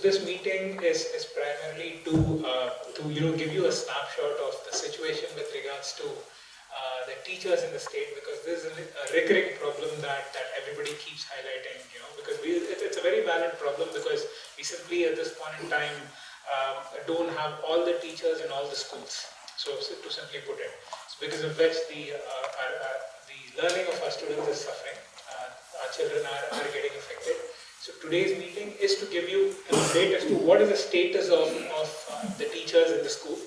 this meeting is primarily to give you a snapshot of the situation with regards to the teachers in the state, because this is a recurring problem that everybody keeps highlighting, because it's a very valid problem, because we simply at this point in time don't have all the teachers in all the schools. So to simply put it, because of which the learning of our students is suffering, our children are getting affected. So today's meeting is to give you an update as to what is the status of the teachers in the school.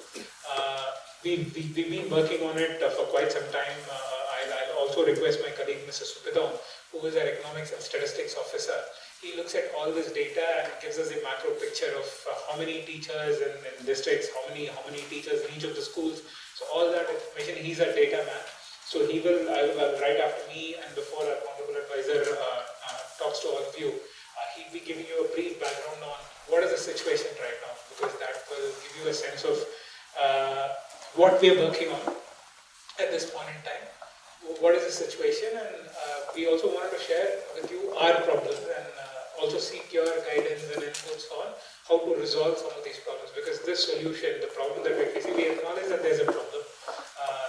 We've been working on it for quite some time. I'll also request my colleague, Mr. Supidon, who is our Economics and Statistics Officer. He looks at all this data and gives us a macro picture of how many teachers in districts, how many teachers in each of the schools. So all that information, he's a data man. So he will, right after me and before our Honorable Advisor talks to all of you, he'll be giving you a brief background on what is the situation right now, because that will give you a sense of what we are working on at this point in time, what is the situation, and we also wanted to share with you our problems and also seek your guidance and inputs on how to resolve some of these problems, because this solution, the problem that we're facing, we acknowledge that there's a problem.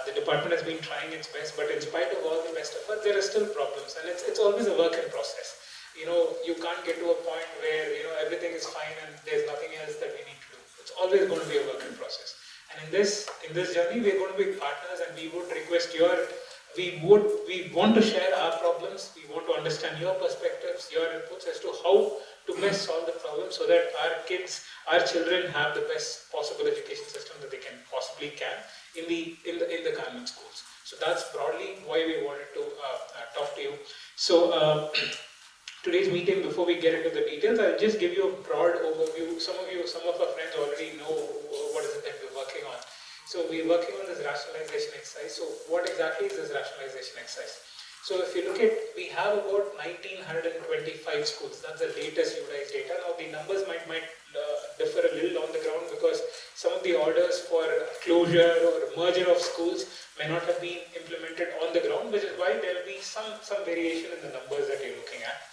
The department has been trying its best, but in spite of all the best efforts, there are still problems, and it's always a work in process. You can't get to a point where everything is fine and there's nothing else that we need to do. It's always going to be a work in process. And in this journey, we're going to be partners, and we would request we want to share our problems. We want to understand your perspectives, your inputs as to how to best solve the problem, so that our children have the best possible education system that they can possibly in the government schools. So that's broadly why we wanted to talk to you. So today's meeting, before we get into the details, I'll just give you a broad overview. Some of our friends already know what is it that we're working on. So we're working on this rationalization exercise. So what exactly is this rationalization exercise? So if you look at, we have about 1,925 schools. That's the latest utilized data. Now the numbers might differ a little on the ground, because some of the orders for closure or merger of schools may not have been implemented on the ground, which is why there will be some variation in the numbers that you're looking at.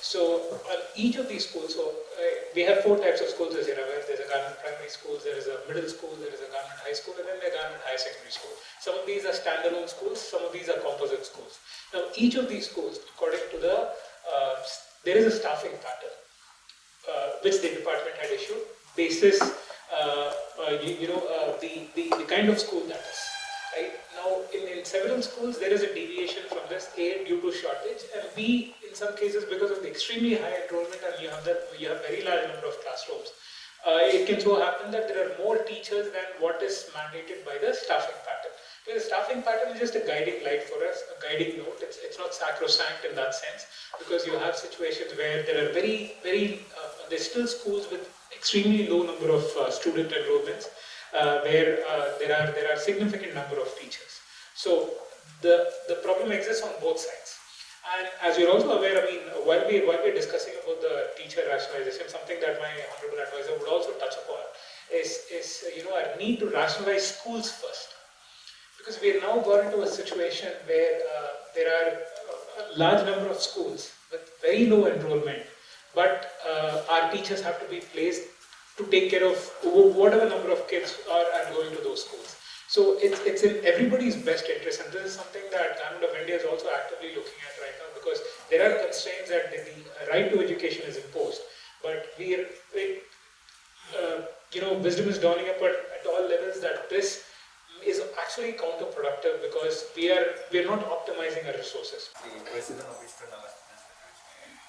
So on each of these schools, we have 4 types of schools, as you're aware. There's a government primary school, there is a middle school, there is a government high school, and then a government higher secondary school. Some of these are standalone schools, some of these are composite schools. Now each of these schools, according to there is a staffing pattern which the department had issued, basis the kind of school that is. Right? Now, in several schools, there is a deviation from this, A, due to shortage, and B, in some cases, because of the extremely high enrollment and you have very large number of classrooms. It can so happen that there are more teachers than what is mandated by the staffing pattern. So the staffing pattern is just a guiding light for us, a guiding note. It's not sacrosanct in that sense, because you have situations where there are there's still schools with extremely low number of student enrollments, where there are significant number of teachers. So the problem exists on both sides. And as you're also aware, while we're discussing about the teacher rationalization, something that my Honorable Advisor would also touch upon is our need to rationalize schools first. Because we have now got into a situation where there are a large number of schools with very low enrollment, but our teachers have to be placed to take care of whatever number of kids are going to those schools. So it's in everybody's best interest, and this is something that Government of India is also actively looking at right now, because there are constraints that the right to education is imposed, but wisdom is dawning up at all levels that this is actually counterproductive, because we are not optimizing our resources. The President of Eastern Nagaland Federation.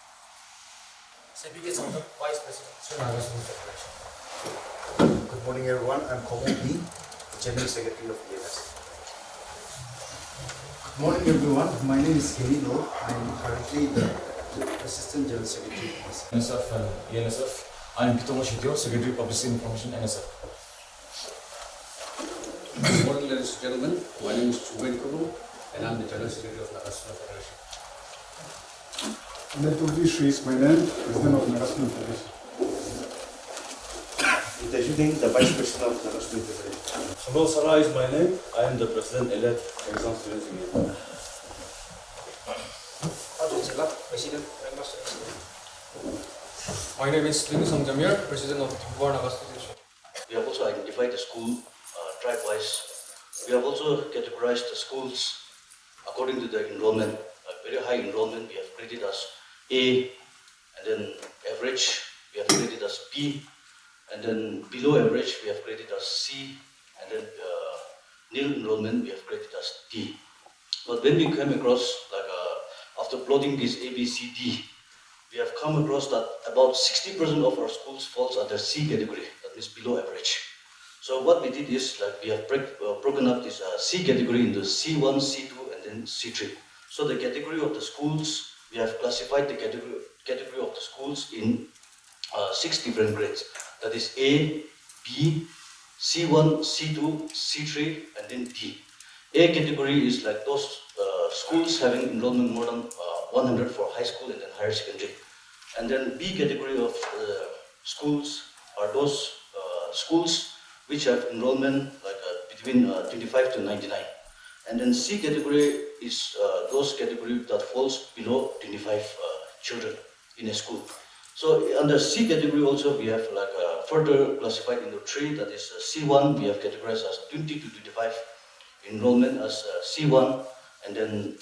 Certificates of the Vice President of Eastern Nagaland Federation. Good morning, everyone. I'm Komo B, General Secretary of ENSF. Good morning, everyone. My name is Kenny Lo. I'm currently the Assistant General Secretary of ENSF and ENSF. I'm Pitomo Shitio, Secretary of Public Information, NSF. Good morning, ladies and gentlemen. My name is Sumi and Ao, and I'm the General Secretary of Nagaland Federation. Neturi Shri is my name, President of Nagaland Federation. Interviewing the Vice President of Nagaland Federation. Hello, Sarah is my name. I am the President-elect Exam Students Union. President, My name is Sumi and Ao, President of Naga Association. We have also identified the school tribe-wise. We have also categorized the schools according to the enrollment. Very high enrollment we have graded as A, and then average we have graded as B, and then below average we have graded as C, and then nil enrollment we have graded as D. But when we came across, after plotting this A, B, C, D, we have come across that about 60% of our schools falls under C category, that means below average. So what we did is we have broken up this C category into C1, C2, and then C3. So the category of the schools, we have classified the category of the schools in 6 different grades. That is A, B, C1, C2, C3, and then D. A category is like those schools having enrollment more than 100 for high school and then higher secondary. And then B category of schools are those schools which have enrollment between 25 to 99. And then C category is those category that falls below 25 children in a school. So under C category also we have further classified into 3, that is C1 we have categorized as 20 to 25 enrollment as C1, and then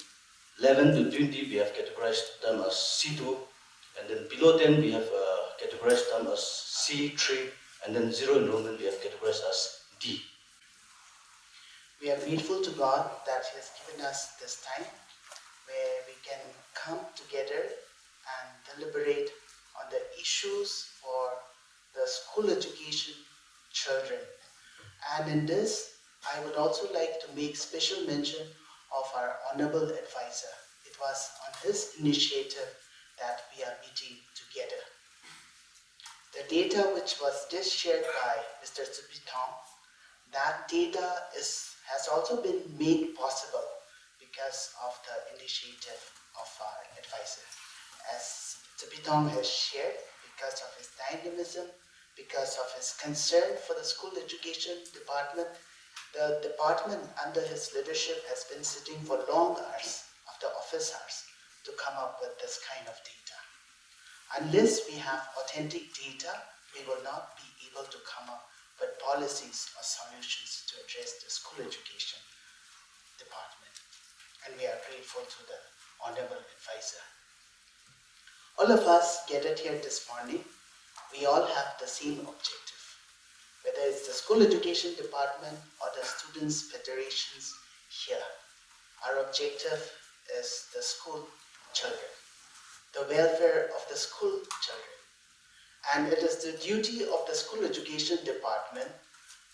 11 to 20 we have categorized them as C2, and then below 10 we have categorized them as C3, and then 0 enrollment we have categorized as D. We are grateful to God that He has given us this time where we can come together and deliberate on the issues for the school education children. And in this, I would also like to make special mention of our Honorable Advisor. It was on his initiative that we are meeting together. The data which was just shared by Mr. Sumi and Ao, that data has also been made possible because of the initiative of our advisor. As Sumi and Ao has shared, because of his dynamism, because of his concern for the school education department, the department under his leadership has been sitting for long hours after office hours to come up with this kind of data. Unless we have authentic data, we will not be able to come up with policies or solutions to address the school education department. And we are grateful to the Honorable Advisor. All of us gathered here this morning, we all have the same objective. Whether it's the school education department or the students' federations here, our objective is the school children, the welfare of the school children. And it is the duty of the school education department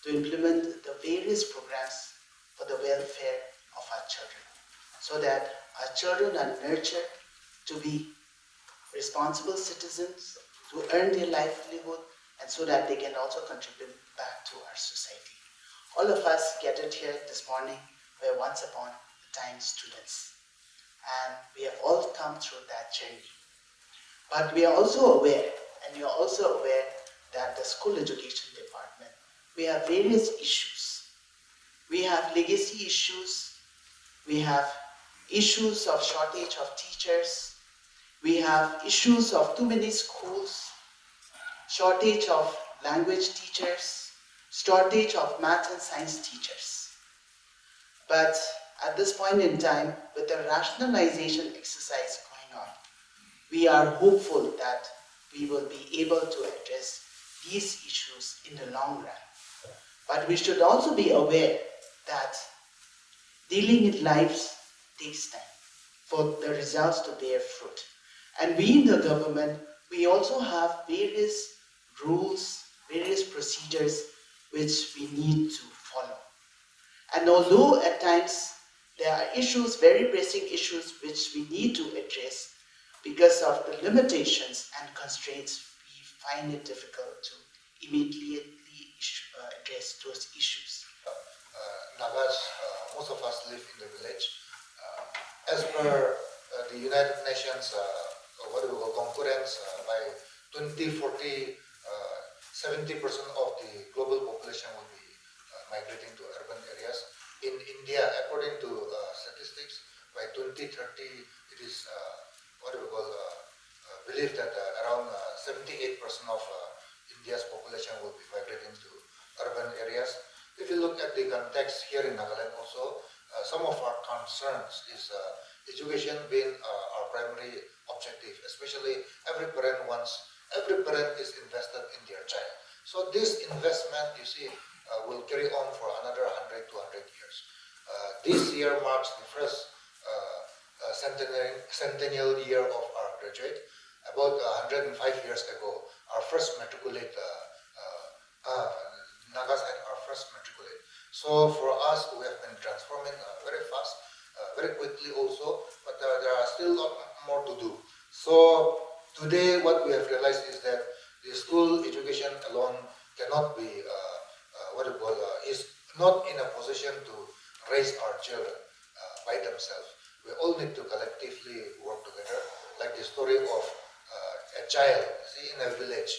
to implement the various programs for the welfare of our children, so that our children are nurtured to be responsible citizens, to earn their livelihood, and so that they can also contribute back to our society. All of us gathered here this morning were once upon a time students, and we have all come through that journey. But we are also aware, and you are also aware, that the school education department, we have various issues. We have legacy issues, we have issues of shortage of teachers, we have issues of too many schools, shortage of language teachers, shortage of math and science teachers. But at this point in time, with the rationalization exercise going on, we are hopeful that we will be able to address these issues in the long run. But we should also be aware that dealing with lives takes time for the results to bear fruit. And we in the government, we also have various rules, various procedures which we need to follow. And although at times there are issues, very pressing issues which we need to address, because of the limitations and constraints, we find it difficult to immediately address those issues. Nagas, most of us live in the village. As per the United Nations, what we call concurrence, by 2040, 70% of the global population will be migrating to urban areas. In India, according to statistics, by 2030, it is what we call believe that around 78% of India's population will be migrating to urban areas. If you look at the context here in Nagaland also, some of our concerns is education being our primary objective, especially every parent is invested in their child. So this investment, you see, will carry on for another 100 to 100 years. This year marks the first centennial year of our graduate. About 105 years ago, our first matriculate, Nagas had our first matriculate. So for us, we have been transforming very fast, very quickly also, but there are still a lot more to do. So today what we have realized is that the school education alone cannot be, is not in a position to raise our children by themselves. We all need to collectively work together, like the story of a child. See, in a village,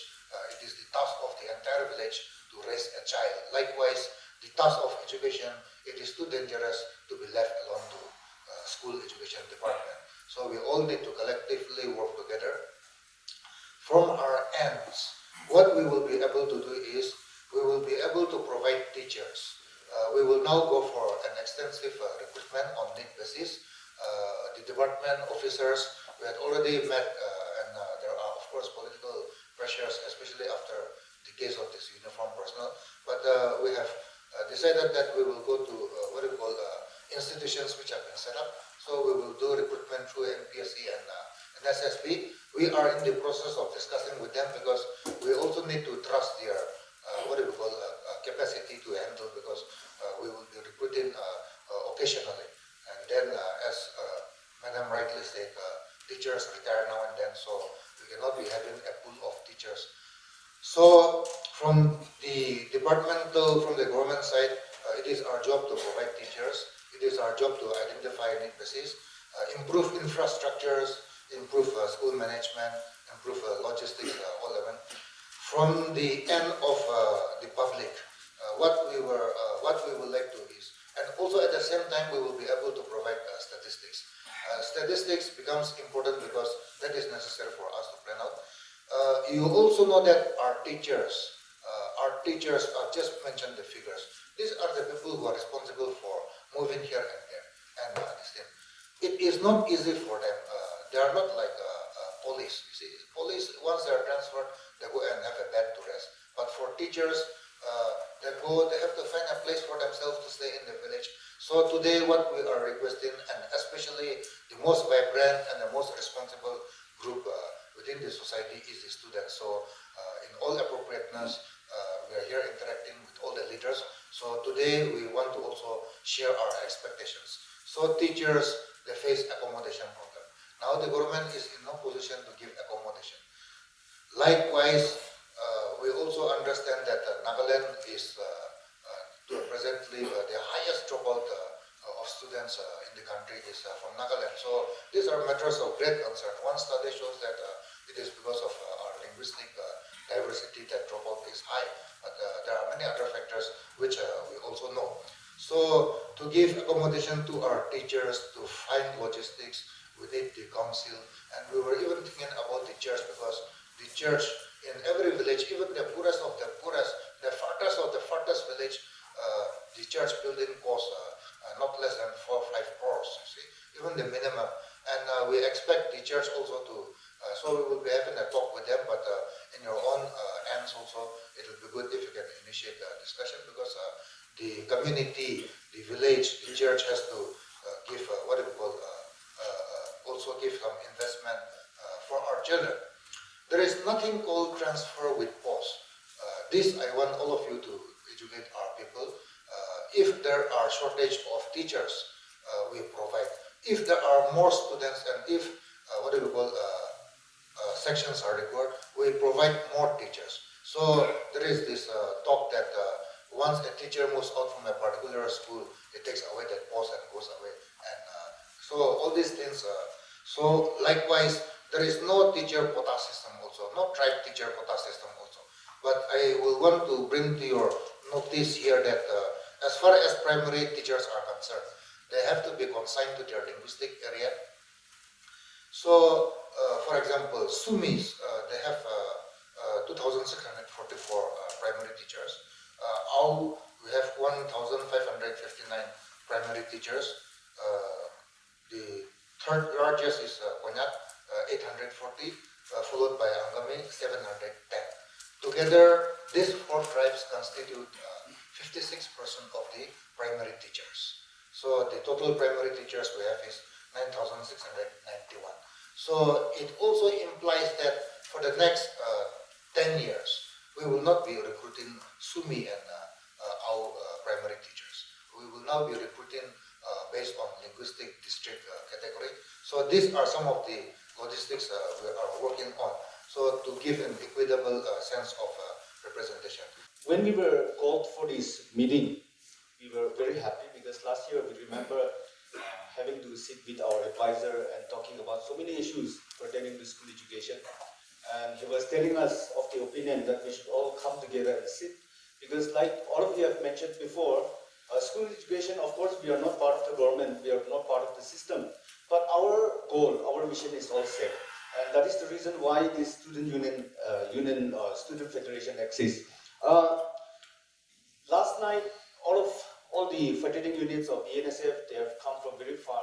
it is the task of the entire village to raise a child. Likewise, the task of education, it is too dangerous to be left alone to school education department. So we all need to collectively work together. From our ends, what we will be able to do is, we will be able to provide teachers. We will now go for an extensive recruitment on need basis. The department officers, we had already met, and there are of course political pressures, especially after the case of this uniform personnel. But we have decided that we will go to institutions which have been set up. So we will do recruitment through MPSC and SSB. We are in the process of discussing with them because we also need to trust their capacity to handle, because we will be recruiting occasionally. And then, as Madam rightly said, teachers retire now and then, so we cannot be having a pool of teachers. So from the departmental, from the government side, it is our job to provide teachers. It is our job to identify need basis, improve infrastructures, improve school management, improve logistics, all of them. From the end of the public, what we would like to is, and also at the same time we will be able to provide statistics. Statistics becomes important because that is necessary for us to plan out. You also know that our teachers, just mentioned the figures. These are the people who are responsible for moving here and there, and this thing. It is not easy for them. They are not like police. You see, police, once they are transferred, they go and have a bed to rest. But for teachers, they have to find a place for themselves to stay in the village. So today, what we are requesting, and especially the most vibrant and the most responsible group within the society, is the students. So in all appropriateness, we are here interacting with all the leaders. So today, we want to also share our expectations. So teachers, they face accommodation problem. Now the government is in no position to give accommodation. Likewise, we also understand that Nagaland is presently the highest dropout of students in the country is from Nagaland. So these are matters of great concern. One study shows that it is because of our linguistic diversity that dropout is high, but there are many other factors which we also know. So to give accommodation to our teachers, to find logistics, we need the council, and we were even thinking about the church, because the church in every village, even the poorest of the poorest, the farthest of the farthest village, the church building costs not less than 4 or 5 crores, you see, even the minimum. And we expect the church also to, so we will be having a talk with them, but in your own ends also, it will be good if you can initiate a discussion, because the community, the village, the church has to give also give some investment for our children. There is nothing called transfer with pause. This I want all of you to educate our people. If there are shortage of teachers, we provide. If there are more students, and if sections are required, we provide more teachers. So there is this talk that once a teacher moves out from a particular school, it takes away that post and goes away. And so all these things. So likewise, there is no teacher quota system also, no tribe teacher quota system also. But I will want to bring to your notice here that as far as primary teachers are concerned, they have to be consigned to their linguistic area. So, for example, Sumis, they have 2,644 primary teachers. Ao, we have 1,559 primary teachers. The third largest is Konyaks, 840, followed by Angami, 710. Together, these four tribes constitute 56% of the primary teachers. So the total primary teachers we have is 9,691. So it also implies that for the next 10 years, we will not be recruiting Sumi and Ao primary teachers. We will now be recruiting based on linguistic district category. So these are some of the logistics we are working on. So to give an equitable sense of representation. When we were called for this meeting, we were very happy because last year we remember having to sit with our advisor and talking about so many issues pertaining to school education. And he was telling us of the opinion that we should all come together and sit, because like all of you have mentioned before, school education, of course, we are not part of the government, we are not part of the system, but our goal, our mission is all same. And that is the reason why this student student federation exists. Last night, all the federating units of ENSF, they have come from very far,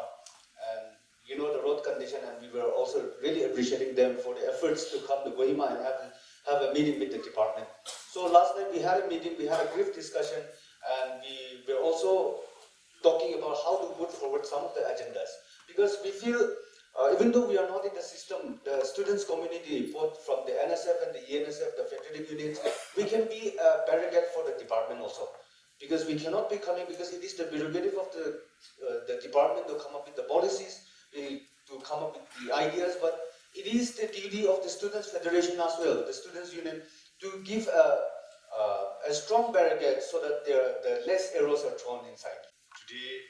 and you know the road condition, and we were also really appreciating them for the efforts to come to Yhome and have a meeting with the department. So last night we had a meeting, we had a brief discussion, and we were also talking about how to put forward some of the agendas, because we feel even though we are not in the system, the students community, both from the NSF and the ENSF, the federating units, we can be a barricade for the department also. Because we cannot be coming, because it is the prerogative of the department to come up with the policies, to come up with the ideas, but it is the duty of the Students' Federation as well, the Students' Union, to give a strong barricade so that the less arrows are thrown inside. Today,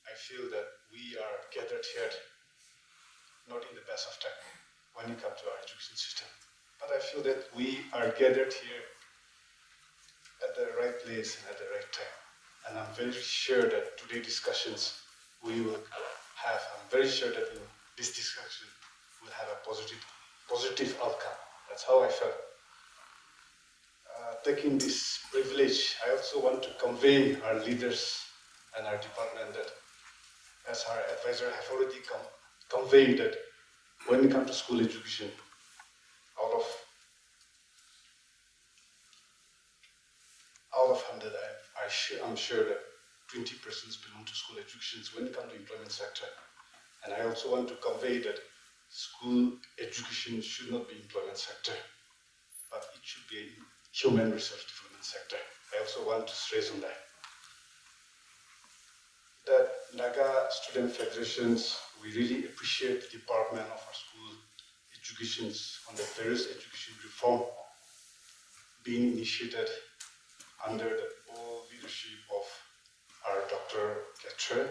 I feel that we are gathered here not in the best of time when it comes to our education system. But I feel that we are gathered here at the right place and at the right time. And I'm very sure that today's discussions we will have, I'm very sure that in this discussion we'll have a positive outcome. That's how I felt. Taking this privilege, I also want to convey our leaders and our department that, as our advisor have already conveyed, that when it comes to school education, out of 100, I'm sure that 20% belong to school education when it comes to employment sector. And I also want to convey that school education should not be employment sector, but it should be a human resource development sector. I also want to stress on that. That Naga student federations, we really appreciate the department of our school educations on the various education reform being initiated under the bold leadership of our Dr. Ketre,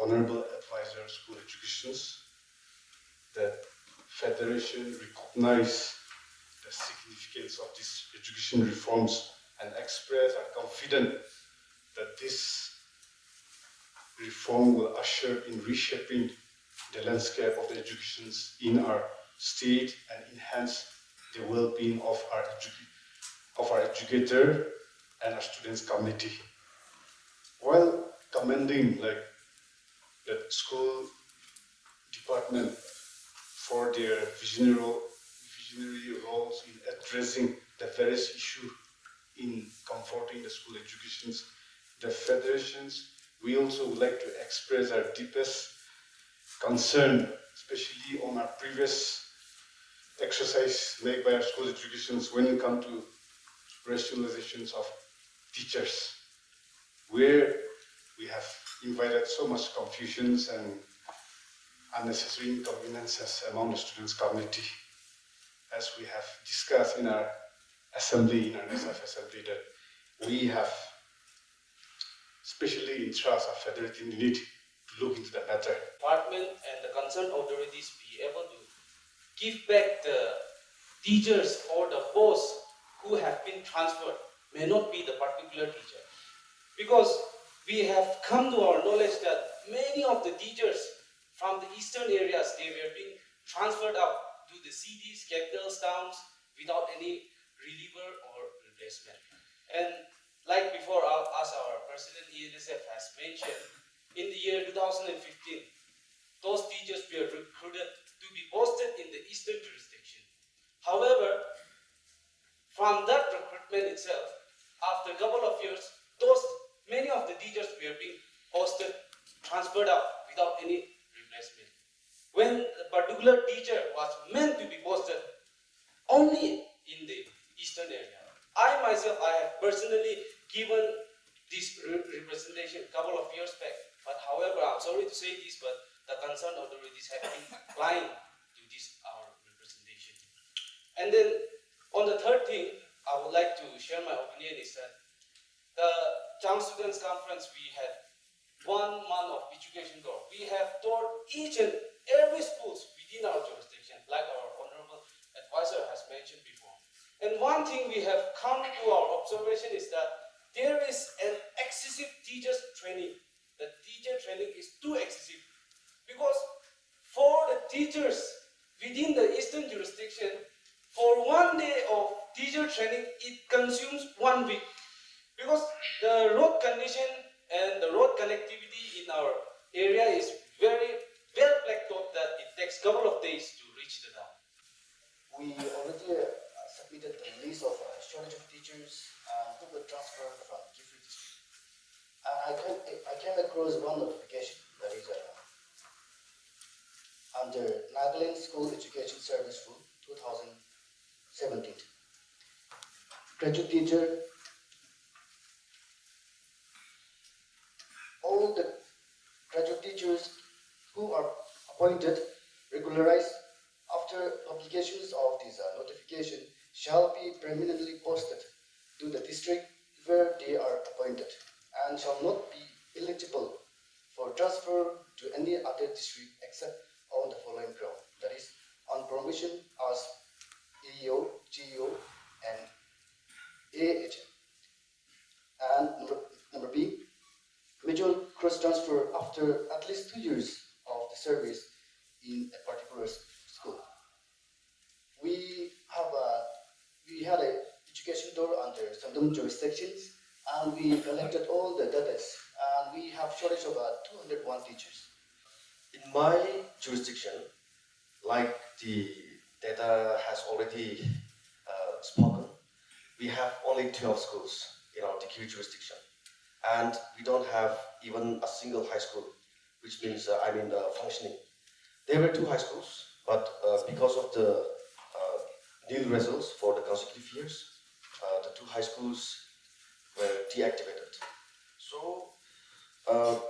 Honorable Advisor School Educations, that Federation recognize the significance of these education reforms and express our confidence that this reform will usher in reshaping the landscape of the educations in our state and enhance the well-being of our educator and our students community. While commending the school department for their visionary roles in addressing the various issues in comforting the school educations, the federations, we also would like to express our deepest concern, especially on our previous exercise made by our school educations when it comes to rationalizations of teachers, where we have invited so much confusions and unnecessary inconveniences among the students' community. As we have discussed in our assembly, in our ENSF assembly, that we have specially entrusted our federating unit to look into the matter. Department and the concerned authorities be able to give back the teachers or the posts who have been transferred, may not be the particular teacher. Because we have come to our knowledge that many of the teachers from the eastern areas, they were being transferred out to the cities, capitals, towns without any reliever or replacement. And like before, as our President ENSF has mentioned, in the year 2015, those teachers were recruited to be posted in the eastern jurisdiction. However, from that recruitment itself, after a couple of years, many of the teachers were being posted, transferred out without any replacement. When a particular teacher was meant to be posted only in the eastern area, I myself, I have personally given this representation a couple of years back. But however, I'm sorry to say this, but the concerned authorities have been blind to this our representation. And then on the third thing, I would like to share my opinion is that the Young Students Conference, we had 1 month of education tour. We have toured each and every schools within our jurisdiction, like our honorable advisor has mentioned before. And one thing we have come to our observation is that there is an excessive teachers training. The teacher training is too excessive because for the teachers within the eastern jurisdiction, for 1 day of teacher training, it consumes 1 week because the road condition and the road connectivity in our area is very well blacked out that it takes a couple of days to reach the town. We already submitted a list of shortage of teachers who were transferred from different districts. I came across one notification that is under Nagaland School Education Service Rule 2017. Graduate teacher, all the graduate teachers who are appointed, regularized after publications of this notification shall be permanently posted to the district where they are appointed and shall not be eligible for transfer to any other district except on the following ground, that is, on permission as EEO, GEO, and AHM. And number B, mutual cross-transfer after at least 2 years of the service in a particular school. We had an education tour under some jurisdictions, and we collected all the data, and we have shortage of 201 teachers. In my jurisdiction, like the data has already spoken, we have only 12 schools in our DQ jurisdiction, and we don't have even a single high school, which means functioning. There were 2 high schools, but because of the nil results for the consecutive years, the 2 high schools were deactivated. So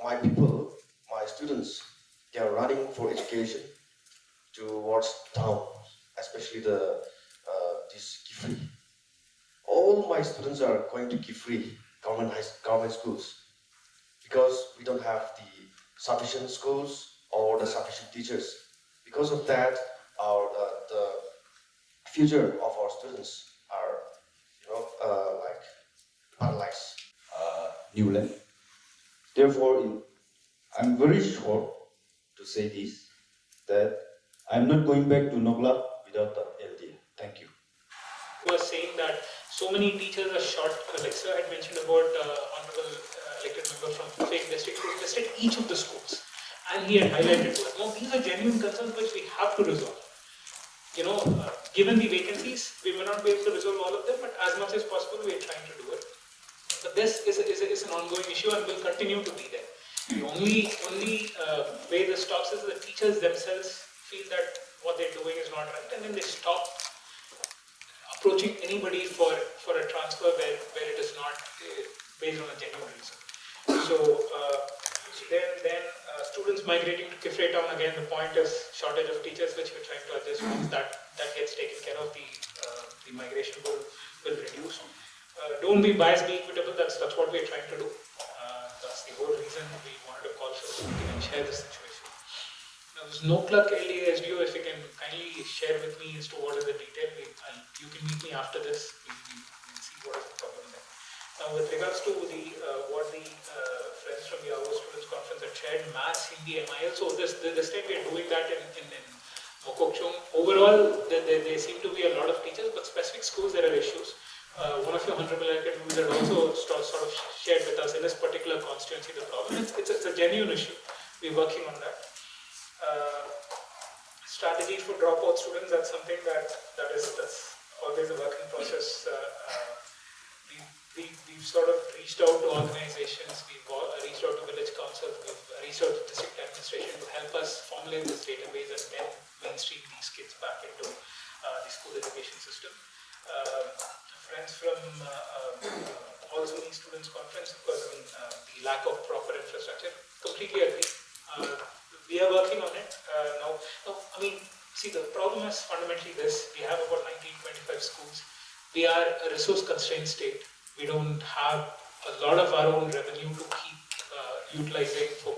my people, my students, they are running for education towards town, especially this Kifri. All my students are going to Kifri government schools because we don't have the sufficient schools or the sufficient teachers. Because of that, the future of our students are, paralyzed. Newland. Therefore, I'm very sure to say this, that I'm not going back to Nogla without the LDA. Thank you. Was saying that so many teachers are short, like sir had mentioned about honorable elected member from Fake District who visited each of the schools, and he had highlighted to us, no, these are genuine concerns which we have to resolve. Given the vacancies, we may not be able to resolve all of them, but as much as possible we are trying to do it. But this is an ongoing issue and will continue to be there. The only way this stops is the teachers themselves feel that what they're doing is not right, and then they stop approaching anybody for a transfer where it is not based on a genuine reason. So then students migrating to Kifre town, again the point is shortage of teachers, which we're trying to address. Once that gets taken care of, the migration will reduce. Don't be biased, be equitable. That's what we're trying to do. That's the whole reason we wanted to call for this meeting and share this situation. Now, there's no clerk LDA SDO. If you can kindly share with me as to what is the detail, you can meet me after this. We'll see what is the problem there. Now, with regards to what the friends from the Ao Students Conference that shared maths, Hindi, MIL. So this time we are doing that in Mokokchung. Overall, there seem to be a lot of teachers, but specific schools there are issues. One of your honorable elected members had also sort of shared with us in this particular constituency the problem. It's a genuine issue. We're working on that. Strategies for dropout students, that's something that's always a work in process. We've sort of reached out to organizations, we've reached out to village councils, we've reached out to district administration to help us formulate this database and then mainstream these kids back into the school education system. Friends from all Sumis students conference, of course, the lack of proper infrastructure, completely agree. We are working on it now. I mean, see, the problem is fundamentally this: we have about 19-25 schools. We are a resource-constrained state. We don't have a lot of our own revenue to keep utilizing for